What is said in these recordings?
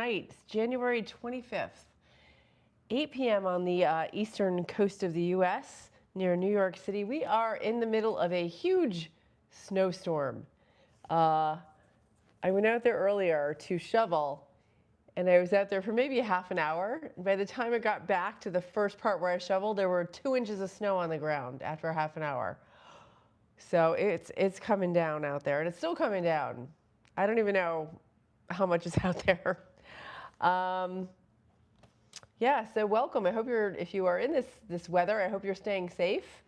night, January 25th, 8 p.m. on the eastern coast of the U.S. near New York City. We are in the middle of a huge snowstorm. I went out there earlier to shovel, and I was out there for maybe half an hour. By the time I got back to the first part where I shoveled, there were 2 inches of snow on the ground after half an hour. So it's coming down out there, and it's still coming down. I don't even know how much is out there. Yeah, so welcome. I hope if you are in this weather, I hope you're staying safe.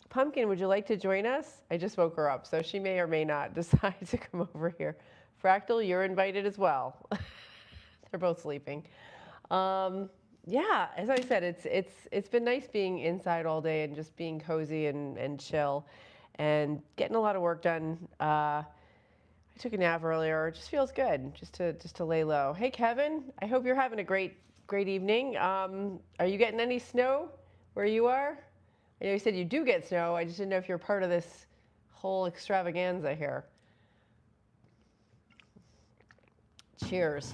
Pumpkin, would you like to join us? I just woke her up, so she may or may not decide to come over here. Fractal, you're invited as well. They're both sleeping. Yeah, as I said, it's been nice being inside all day and just being cozy and chill and getting a lot of work done. I took a nap earlier. It just feels good just to lay low. Hey, Kevin, I hope you're having a great evening. Are you getting any snow where you are? I know you said you do get snow. I just didn't know if you're part of this whole extravaganza here. Cheers.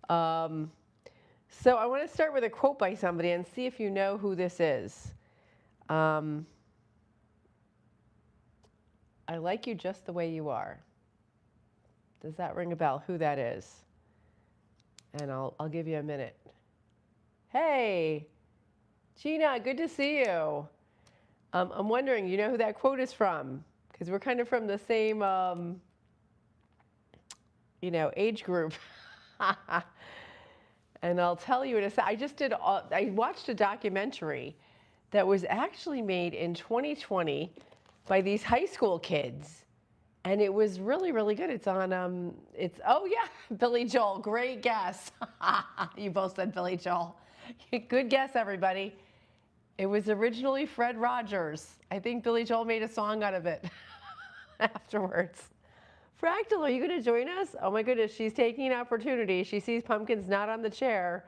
So I want to start with a quote by somebody and see if you know who this is. I like you just the way you are. Does that ring a bell? Who that is? And I'll give you a minute. Hey, Gina, good to see you. I'm wondering, you know who that quote is from? Because we're kind of from the same, age group. And I'll tell you in a second. I watched a documentary that was actually made in 2020 by these high school kids. And it was really, really good. It's on, oh yeah, Billy Joel, great guess. You both said Billy Joel. Good guess, everybody. It was originally Fred Rogers. I think Billy Joel made a song out of it afterwards. Fractal, are you going to join us? Oh my goodness, she's taking an opportunity. She sees Pumpkin's not on the chair,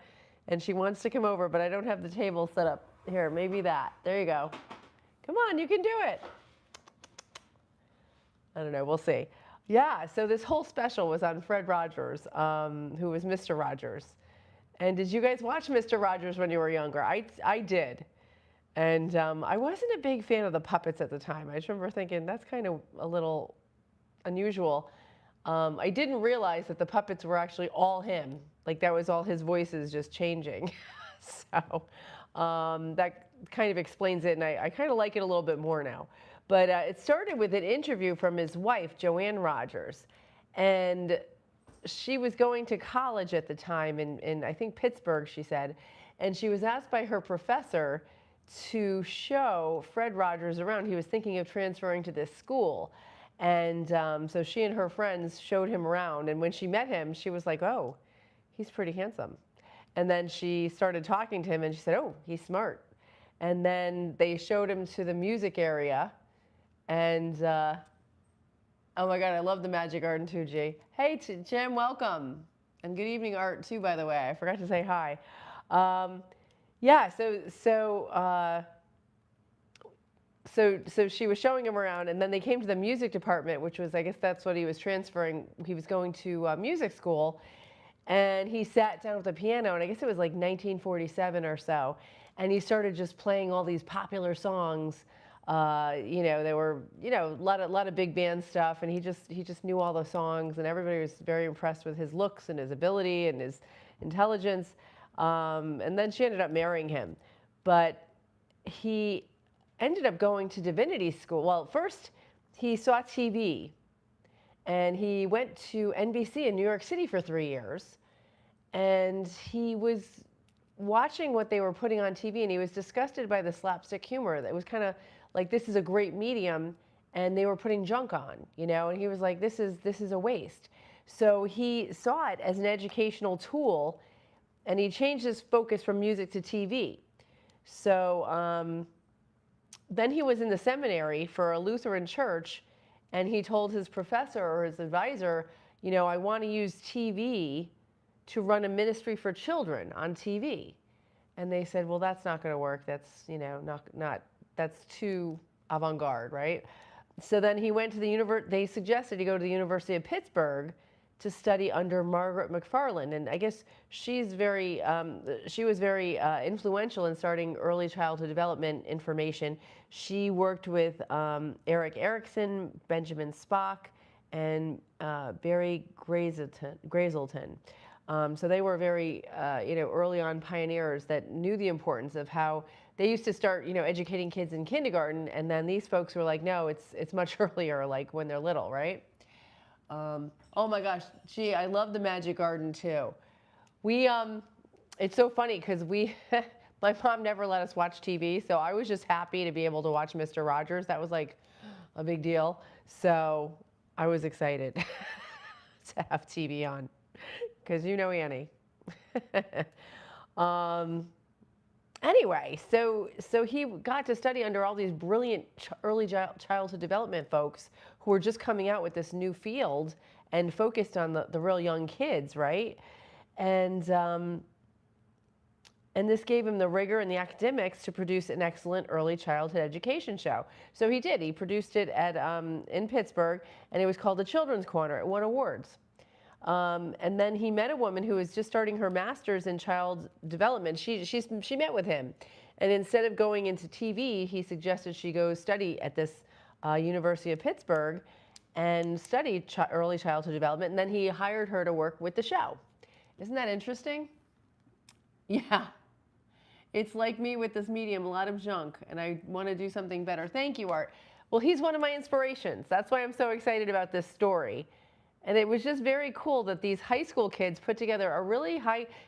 and she wants to come over, but I don't have the table set up. Here, maybe that. There you go. Come on, you can do it. I don't know, we'll see. Yeah, so this whole special was on Fred Rogers, who was Mr. Rogers. And did you guys watch Mr. Rogers when you were younger? I did. And I wasn't a big fan of the puppets at the time. I just remember thinking, that's kind of a little unusual. I didn't realize that the puppets were actually all him. Like that was all his voices just changing. So that kind of explains it, and I kind of like it a little bit more now. But it started with an interview from his wife, Joanne Rogers. And she was going to college at the time in I think Pittsburgh, she said. And she was asked by her professor to show Fred Rogers around. He was thinking of transferring to this school. And so she and her friends showed him around. And when she met him, she was like, oh, he's pretty handsome. And then she started talking to him, and she said, oh, he's smart. And then they showed him to the music area. And oh my God, I love the Magic Garden too, G. Hey, Jim, welcome. And good evening, Art, too, by the way. I forgot to say hi. Yeah, so she was showing him around, and then they came to the music department, which was, I guess that's what he was transferring. He was going to music school, and he sat down at the piano, and I guess it was like 1947 or so, and he started just playing all these popular songs. There were, a lot of big band stuff, and he just knew all the songs, and everybody was very impressed with his looks and his ability and his intelligence. And then she ended up marrying him, but he ended up going to divinity school. Well, first he saw TV, and he went to NBC in New York City for 3 years, and he was watching what they were putting on TV, and he was disgusted by the slapstick humor. That was kind of like, this is a great medium, and they were putting junk on, and he was like, this is a waste. So he saw it as an educational tool, and he changed his focus from music to TV. So then he was in the seminary for a Lutheran church, and he told his professor or his advisor, I want to use TV to run a ministry for children on TV. And they said, well, that's not going to work. That's, that's too avant-garde, right? So then he went to the they suggested he go to the University of Pittsburgh to study under Margaret McFarland, and I guess she was very influential in starting early childhood development information. She worked with Eric Erickson, Benjamin Spock, and Barry Grazelton. So they were very, early on pioneers that knew the importance of how they used to start, educating kids in kindergarten, and then these folks were like, no, it's much earlier, like when they're little, right? Oh my gosh, gee, I love the Magic Garden too. We, it's so funny because my mom never let us watch TV, so I was just happy to be able to watch Mr. Rogers. That was like a big deal. So I was excited to have TV on because Annie. Anyway, so he got to study under all these brilliant early childhood development folks who were just coming out with this new field and focused on the real young kids, right? And this gave him the rigor and the academics to produce an excellent early childhood education show. So he did. He produced it at in Pittsburgh, and it was called The Children's Corner. It won awards. And then he met a woman who was just starting her master's in child development. She met with him, and instead of going into TV, he suggested she go study at this University of Pittsburgh and study early childhood development. And then he hired her to work with the show. Isn't that interesting? Yeah. It's like me with this medium, a lot of junk, and I want to do something better. Thank you, Art. Well, he's one of my inspirations. That's why I'm so excited about this story. And it was just very cool that these high school kids put together a really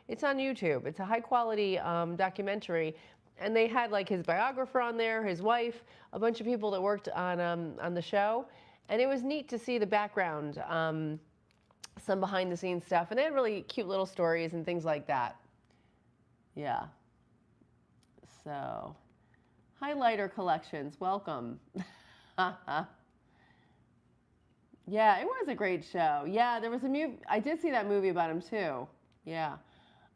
it's on YouTube. It's a high quality documentary. And they had like his biographer on there, his wife, a bunch of people that worked on the show. And it was neat to see the background, some behind the scenes stuff. And they had really cute little stories and things like that. Yeah. So, highlighter collections, welcome. Yeah, it was a great show. Yeah, there was a movie. I did see that movie about him too. Yeah.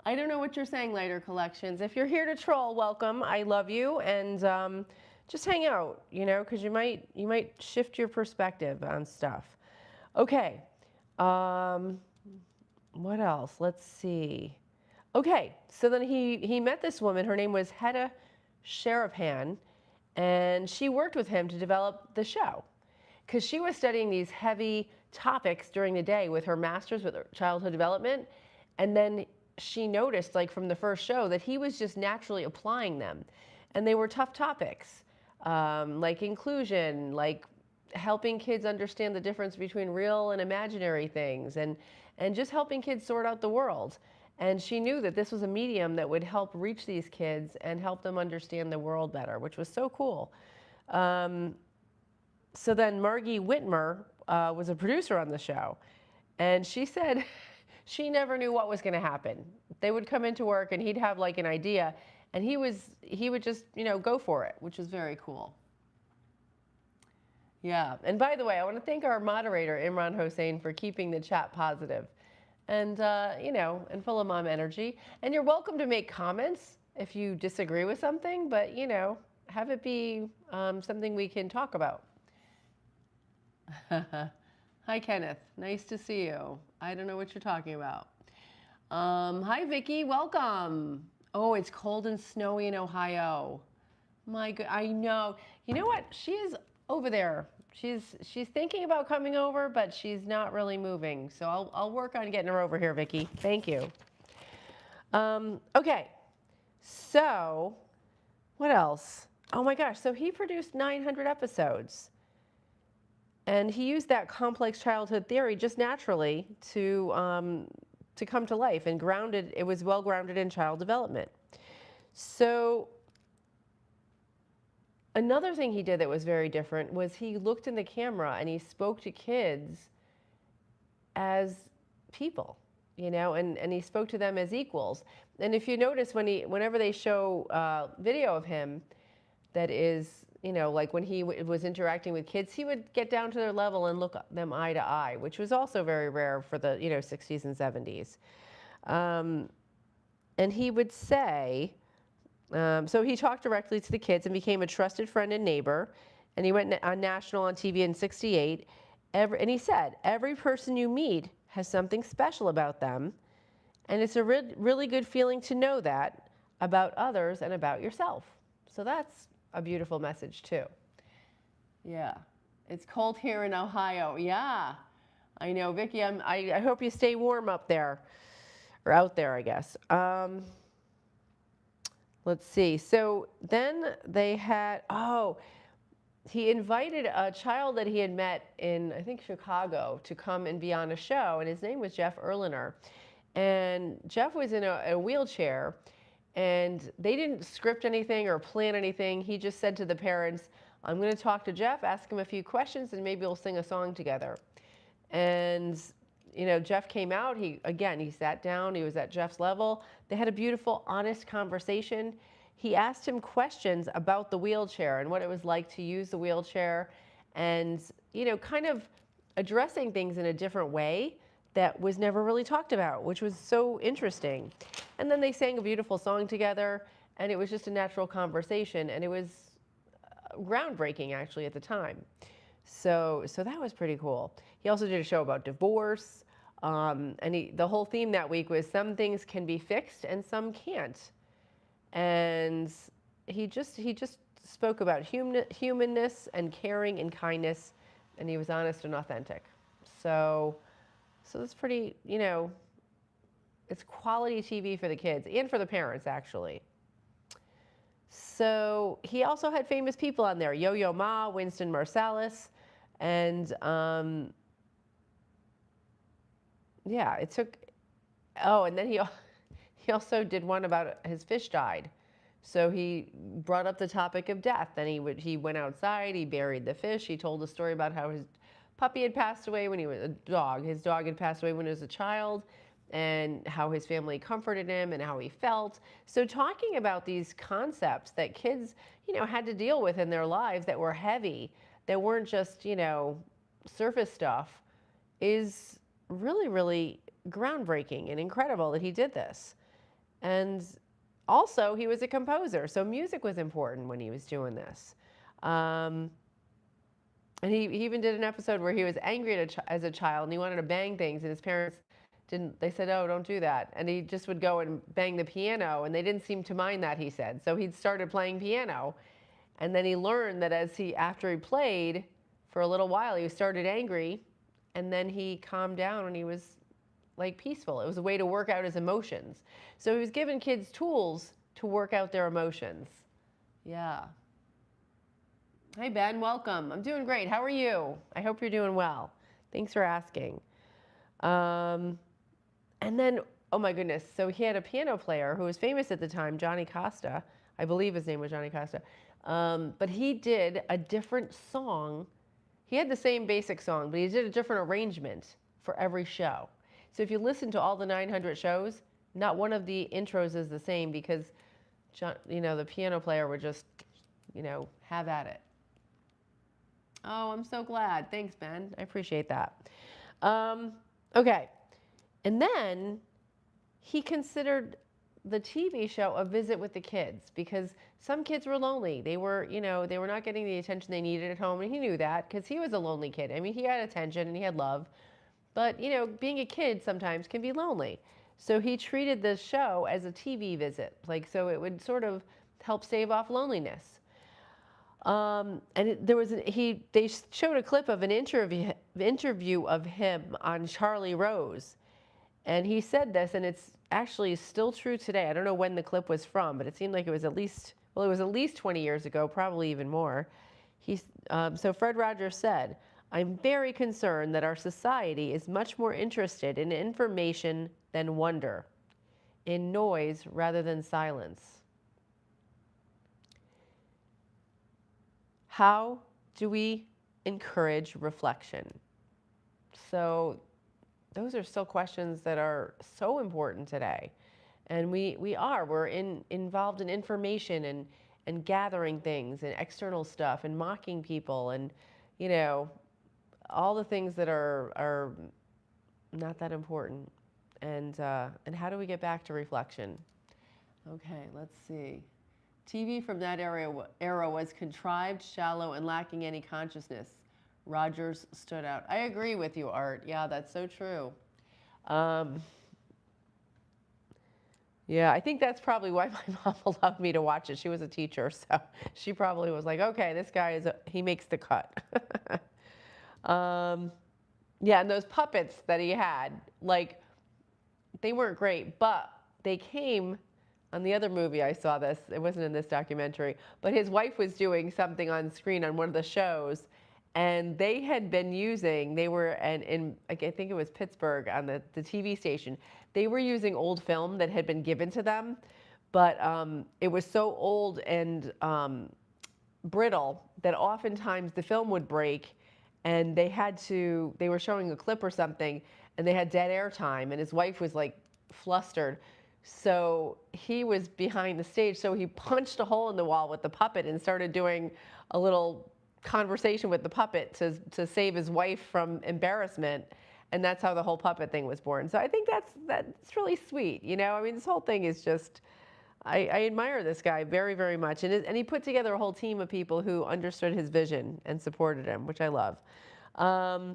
I don't know what you're saying, Lighter Collections. If you're here to troll, welcome. I love you, and just hang out, because you might shift your perspective on stuff. Okay. What else? Let's see. Okay, so then he met this woman. Her name was Hedda Sharapan, and she worked with him to develop the show, because she was studying these heavy topics during the day with her master's with childhood development. And then she noticed, like from the first show, that he was just naturally applying them. And they were tough topics, like inclusion, like helping kids understand the difference between real and imaginary things, and just helping kids sort out the world. And she knew that this was a medium that would help reach these kids and help them understand the world better, which was so cool. So then Margie Whitmer was a producer on the show, and she said she never knew what was going to happen. They would come into work and he'd have like an idea, and he would just, go for it, which was very cool. Yeah, and by the way, I want to thank our moderator, Imran Hossain, for keeping the chat positive and, and full of mom energy. And you're welcome to make comments if you disagree with something, but, have it be something we can talk about. Hi, Kenneth. Nice to see you. I don't know what you're talking about. Hi, Vicky. Welcome. Oh, it's cold and snowy in Ohio. My God, I know. You know what? She is over there. She's thinking about coming over, but she's not really moving. So I'll work on getting her over here, Vicky. Thank you. Okay. So, what else? Oh my gosh. So he produced 900 episodes. And he used that complex childhood theory just naturally to come to life, and it was well grounded in child development. So another thing he did that was very different was he looked in the camera and he spoke to kids as people, and he spoke to them as equals. And if you notice whenever they show video of him that is, like when he was interacting with kids, he would get down to their level and look them eye to eye, which was also very rare for the 60s and 70s. And he would say, so he talked directly to the kids and became a trusted friend and neighbor. And he went on national on TV in '68. And he said, every person you meet has something special about them, and it's a really good feeling to know that about others and about yourself. So that's a beautiful message too. Yeah. It's cold here in Ohio. Yeah. I know, Vicki, I hope you stay warm up there, or out there, I guess. Let's see. So then they had, he invited a child that he had met in, I think, Chicago to come and be on a show, and his name was Jeff Erliner. And Jeff was in a wheelchair, and they didn't script anything or plan anything. He just said to the parents, I'm going to talk to Jeff, ask him a few questions, and maybe we'll sing a song together. And Jeff came out. He sat down. He was at Jeff's level. They had a beautiful, honest conversation. He asked him questions about the wheelchair and what it was like to use the wheelchair, and kind of addressing things in a different way that was never really talked about, which was so interesting. And then they sang a beautiful song together, and it was just a natural conversation, and it was groundbreaking actually at the time. So that was pretty cool. He also did a show about divorce, and the whole theme that week was some things can be fixed and some can't. And he just spoke about humanness and caring and kindness, and he was honest and authentic. So that's pretty, it's quality TV for the kids and for the parents, actually. So he also had famous people on there, Yo-Yo Ma, Winston Marsalis, and and then he also did one about his fish died. So he brought up the topic of death. Then he went outside, he buried the fish, he told a story about how his puppy had passed away when he was a dog. His dog had passed away when he was a child, and how his family comforted him and how he felt. So talking about these concepts that kids, had to deal with in their lives that were heavy, that weren't just, surface stuff, is really, really groundbreaking and incredible that he did this. And also, he was a composer, so music was important when he was doing this. And he even did an episode where he was angry as a child, and he wanted to bang things, and his parents they said, oh, don't do that. And he just would go and bang the piano, and they didn't seem to mind that, he said. So he started playing piano, and then he learned that after he played for a little while, he started angry, and then he calmed down and he was peaceful. It was a way to work out his emotions. So he was giving kids tools to work out their emotions. Yeah. Hi, Ben, welcome. I'm doing great. How are you? I hope you're doing well. Thanks for asking. And then, oh my goodness, so he had a piano player who was famous at the time, Johnny Costa. I believe his name was Johnny Costa. But he did a different song. He had the same basic song, but he did a different arrangement for every show. So if you listen to all the 900 shows, not one of the intros is the same, because the piano player would just, have at it. Oh, I'm so glad. Thanks, Ben. I appreciate that. Okay. And then he considered the TV show a visit with the kids, because some kids were lonely. They were, they were not getting the attention they needed at home, and he knew that because he was a lonely kid. I mean, he had attention and he had love, but, being a kid sometimes can be lonely. So he treated the show as a TV visit, so it would sort of help stave off loneliness. And they showed a clip of an interview of him on Charlie Rose. And he said this, and it's actually still true today. I don't know when the clip was from, but it seemed like it was at least 20 years ago, probably even more. So Fred Rogers said, I'm very concerned that our society is much more interested in information than wonder, in noise rather than silence. How do we encourage reflection? So those are still questions that are so important today. And we're involved in information and gathering things and external stuff and mocking people and, all the things that are not that important. And how do we get back to reflection? Okay, let's see. TV from that era was contrived, shallow, and lacking any consciousness. Rogers stood out. I agree with you, Art. Yeah, that's so true. Um, yeah, I think that's probably why my mom allowed me to watch it. She was a teacher, so she probably was like, okay, this guy he makes the cut. um, yeah, and those puppets that he had, like, they weren't great, but they came on the other movie I saw this. It wasn't in this documentary, but his wife was doing something on screen on one of the shows, and they had been using, they were, and in, like, I think it was Pittsburgh on the TV station, they were using old film that had been given to them, but it was so old and brittle that oftentimes the film would break, and they were showing a clip or something, and they had dead air time, and his wife was like flustered. So he was behind the stage, so he punched a hole in the wall with the puppet and started doing a little conversation with the puppet to save his wife from embarrassment. And that's how the whole puppet thing was born. So I think that's really sweet. You know, I mean, this whole thing is just, I admire this guy very, very much. And he put together a whole team of people who understood his vision and supported him, which I love. And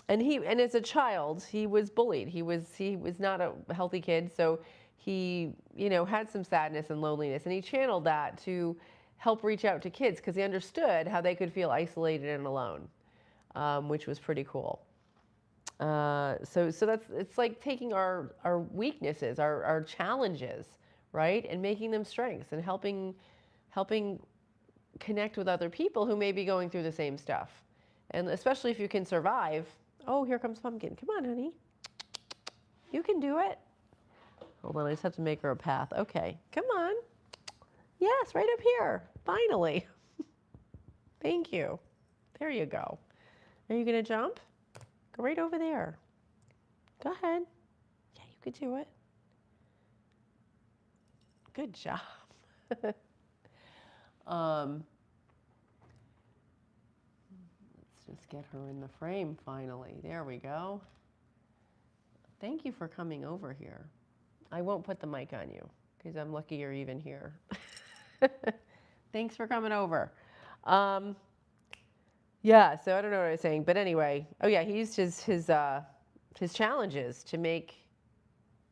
as a child, he was bullied. He was not a healthy kid, so he, you know, had some sadness and loneliness, and he channeled that to help reach out to kids because he understood how they could feel isolated and alone, which was pretty cool. So it's like taking our weaknesses, our challenges, right, and making them strengths and helping connect with other people who may be going through the same stuff. And especially if you can survive. Oh, here comes Pumpkin. Come on, honey. You can do it. Hold on, I just have to make her a path. Okay, come on. Yes, right up here. Finally. Thank you. There you go. Are you going to jump? Go right over there. Go ahead. Yeah, you could do it. Good job. Let's just get her in the frame finally. There we go. Thank you for coming over here. I won't put the mic on you because I'm lucky you're even here. Thanks for coming over. Yeah, so I don't know what I was saying, but anyway, oh yeah, he used his challenges to make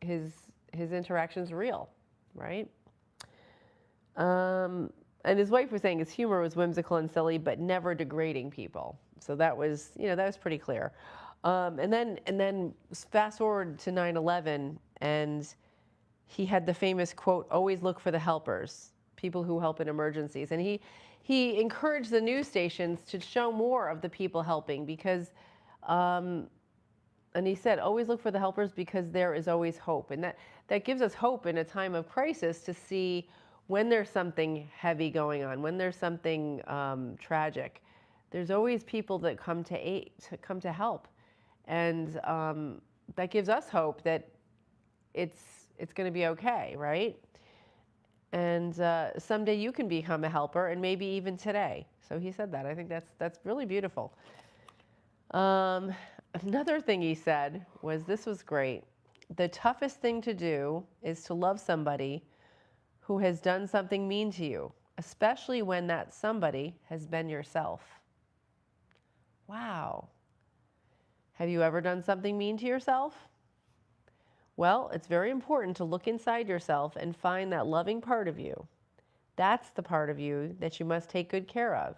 his interactions real, right? And his wife was saying his humor was whimsical and silly, but never degrading people. So that was, you know, that was pretty clear. And then fast forward to 9/11, and he had the famous quote, "Always look for the helpers, people who help in emergencies." And he encouraged the news stations to show more of the people helping because, and he said, "Always look for the helpers because there is always hope." And that gives us hope in a time of crisis to see when there's something heavy going on, when there's something tragic. There's always people that come to aid, come to help, and that gives us hope that it's going to be okay, right? And someday you can become a helper, and maybe even today. So he said that. I think that's really beautiful. Another thing he said was, this was great. The toughest thing to do is to love somebody who has done something mean to you, especially when that somebody has been yourself. Wow. Have you ever done something mean to yourself? Well, it's very important to look inside yourself and find that loving part of you. That's the part of you that you must take good care of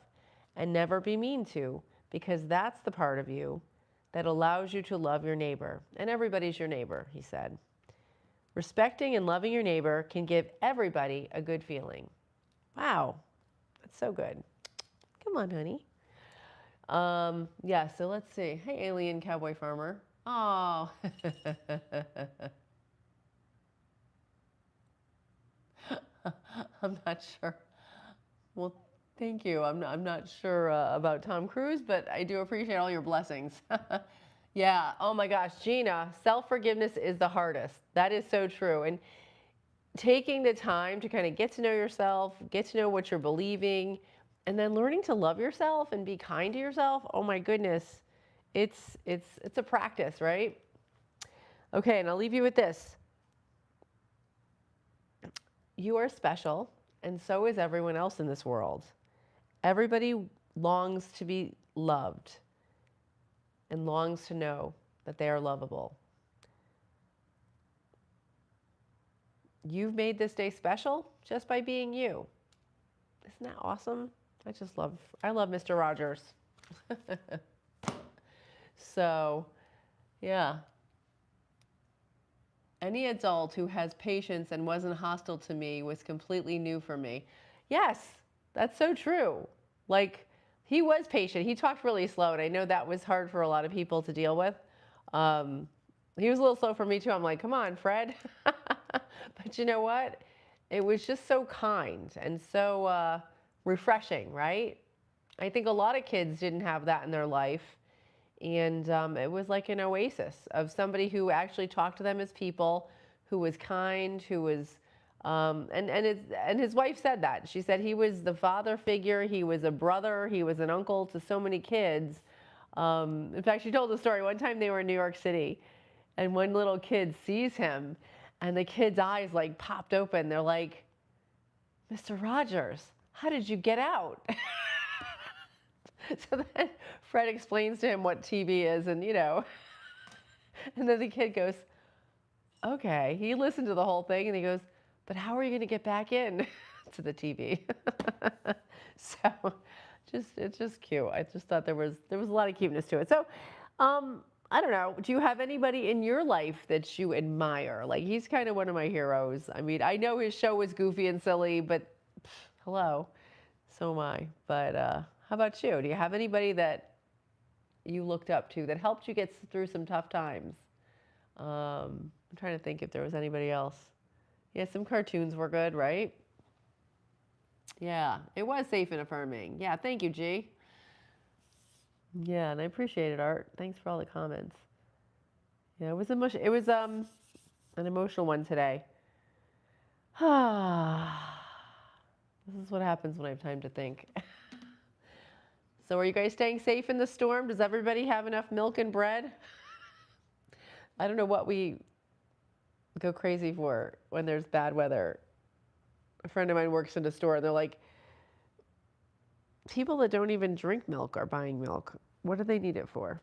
and never be mean to, because that's the part of you that allows you to love your neighbor. And everybody's your neighbor, he said. Respecting and loving your neighbor can give everybody a good feeling. Wow, that's so good. Come on, honey. Yeah, so let's see. Hey, alien cowboy farmer. Oh. I'm not sure. Well, thank you. I'm not sure about Tom Cruise, but I do appreciate all your blessings. Yeah. Oh my gosh, Gina, self-forgiveness is the hardest. That is so true. And taking the time to kind of get to know yourself, get to know what you're believing, and then learning to love yourself and be kind to yourself. Oh my goodness. It's a practice, right? Okay, and I'll leave you with this. You are special, and so is everyone else in this world. Everybody longs to be loved and longs to know that they are lovable. You've made this day special just by being you. Isn't that awesome? I love Mr. Rogers. So, yeah. Any adult who has patience and wasn't hostile to me was completely new for me. Yes, that's so true. Like, he was patient. He talked really slow, and I know that was hard for a lot of people to deal with. He was a little slow for me too. I'm like, come on, Fred. But you know what? It was just so kind and so refreshing, right? I think a lot of kids didn't have that in their life. And it was like an oasis of somebody who actually talked to them as people, who was kind, who was, and his wife said that. She said he was the father figure, he was a brother, he was an uncle to so many kids. In fact, she told the story. One time they were in New York City, and one little kid sees him, and the kid's eyes like popped open. They're like, "Mr. Rogers, how did you get out?" So then Fred explains to him what TV is, and and then the kid goes, okay. He listened to the whole thing, and he goes, but how are you going to get back in to the TV? So it's just cute. I just thought there was a lot of cuteness to it. So I don't know. Do you have anybody in your life that you admire? Like, he's kind of one of my heroes. I mean, I know his show was goofy and silly, but hello, so am I. But how about you? Do you have anybody that you looked up to that helped you get through some tough times? I'm trying to think if there was anybody else. Yeah, some cartoons were good, right? Yeah, it was safe and affirming. Yeah, thank you, G. Yeah, and I appreciate it, Art. Thanks for all the comments. Yeah, it was an emotional one today. This is what happens when I have time to think. So are you guys staying safe in the storm? Does everybody have enough milk and bread? I don't know what we go crazy for when there's bad weather. A friend of mine works in a store, and they're like, people that don't even drink milk are buying milk. What do they need it for?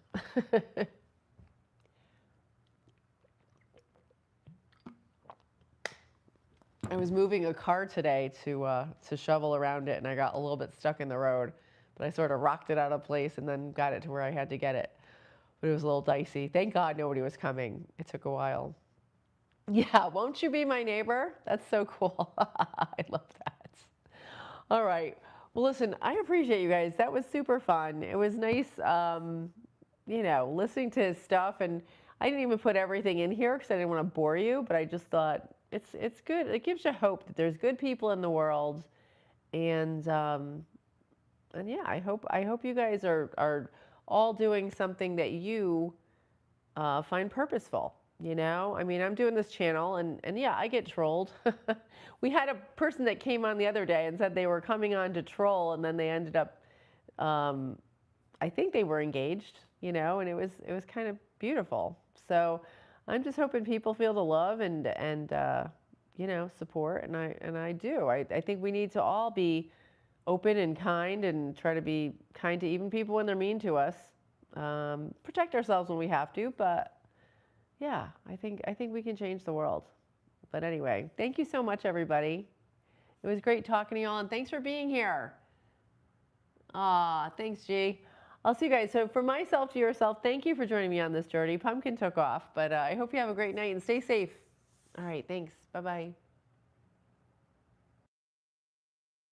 I was moving a car today to shovel around it, and I got a little bit stuck in the road. But I sort of rocked it out of place and then got it to where I had to get it. But it was a little dicey. Thank God nobody was coming. It took a while. Yeah, won't you be my neighbor? That's so cool. I love that. All right. Well, listen, I appreciate you guys. That was super fun. It was nice, listening to his stuff. And I didn't even put everything in here because I didn't want to bore you. But I just thought it's good. It gives you hope that there's good people in the world. And yeah, I hope you guys are all doing something that you find purposeful. I mean, I'm doing this channel, and yeah, I get trolled. We had a person that came on the other day and said they were coming on to troll, and then they ended up, I think they were engaged, and it was kind of beautiful. So I'm just hoping people feel the love and support, and I do. I think we need to all be open and kind and try to be kind to even people when they're mean to us. Protect ourselves when we have to, but yeah, I think we can change the world. But anyway, thank you so much, everybody. It was great talking to you all, and thanks for being here. Thanks, G. I'll see you guys. So from myself to yourself, thank you for joining me on this journey. Pumpkin took off, but I hope you have a great night and stay safe. All right, thanks. Bye-bye.